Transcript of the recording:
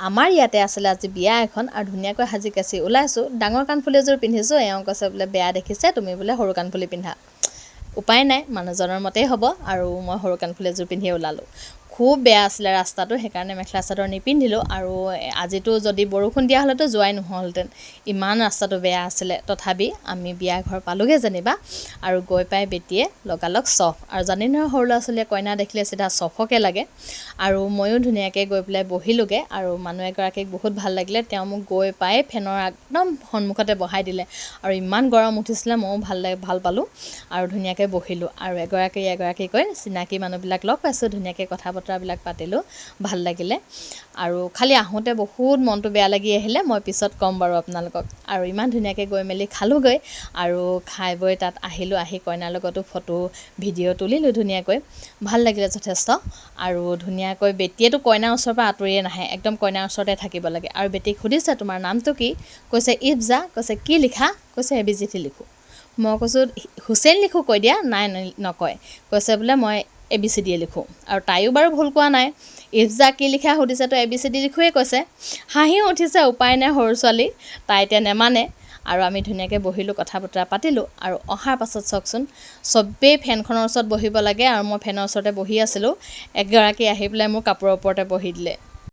আমাৰ ইয়াতে আছিলে আজি বিয়া এখন আৰু ধুনীয়াকৈ সাজি কাচি ওলাইছোঁ ডাঙৰ কাণফুলি এযোৰ পিন্ধিছোঁ এওঁ কৈছে বোলে বেয়া দেখিছে তুমি বোলে সৰু কাণফুলি পিন্ধা উপায় নাই মানুহজনৰ মতেই হ'ব আৰু মই সৰু কাণফুলি এযোৰ পিন্ধিয়ে ওলালোঁ খুব বেয়া আছিলে ৰাস্তাটো সেইকাৰণে মেখেলা চাদৰ নিপিন্ধিলোঁ আৰু আজিতো যদি বৰষুণ দিয়া হ'লেতো যোৱাই নহ'লহেঁতেন ইমান ৰাস্তাটো বেয়া আছিলে তথাপি আমি বিয়া ঘৰ পালোঁগৈ যেনিবা আৰু গৈ পাই বেটিয়ে লগালগ চফ আৰু জানি নহয় সৰু ল'ৰা ছোৱালীয়ে কইনা দেখিলে চিধা চফকে লাগে আৰু ময়ো ধুনীয়াকৈ গৈ পেলাই বহিলোঁগৈ আৰু মানুহ এগৰাকীক বহুত ভাল লাগিলে তেওঁ মোক গৈ পাই ফেনৰ একদম সন্মুখতে বহাই দিলে আৰু ইমান গৰম উঠিছিলে ময়ো ভাল পালোঁ আৰু ধুনীয়াকৈ বহিলোঁ আৰু এগৰাকীকৈ চিনাকি মানুহবিলাক লগ পাইছোঁ ধুনীয়াকৈ কথা বতৰাবিলাক পাতিলোঁ ভাল লাগিলে আৰু খালি আহোঁতে বহুত মনটো বেয়া লাগি আহিলে মই পিছত ক'ম বাৰু আপোনালোকক আৰু ইমান ধুনীয়াকৈ গৈ মেলি খালোঁগৈ আৰু খাই বৈ তাত আহিলোঁ আহি কইনাৰ লগতো ফটো ভিডিঅ' তুলিলোঁ ধুনীয়াকৈ ভাল লাগিলে যথেষ্ট আৰু ধুনীয়াকৈ বেটিয়েতো কইনাৰ ওচৰৰ পৰা আঁতৰিয়ে নাহে একদম কইনাৰ ওচৰতে থাকিব লাগে আৰু বেটিক সুধিছে তোমাৰ নামটো কি কৈছে ইফজা কৈছে কি লিখা কৈছে ABCD লিখোঁ মই কৈছোঁ হুছেইন লিখোঁ কৈ দিয়া নাই নকয় কৈছে বোলে মই ABCD লিখোঁ আৰু তাইও বাৰু ভুল কোৱা নাই ইফজা কি লিখা সুধিছে তো ABCD লিখোঁৱে কৈছে হাঁহিও উঠিছে উপায় নাই সৰু ছোৱালী তাই এতিয়া নেমানে আৰু আমি ধুনীয়াকৈ বহিলোঁ কথা বতৰা পাতিলোঁ আৰু অহাৰ পাছত চাওকচোন চবেই ফেনখনৰ ওচৰত বহিব লাগে আৰু মই ফেনৰ ওচৰতে বহি আছিলোঁ এগৰাকী আহি পেলাই মোৰ কাপোৰৰ ওপৰতে বহি দিলে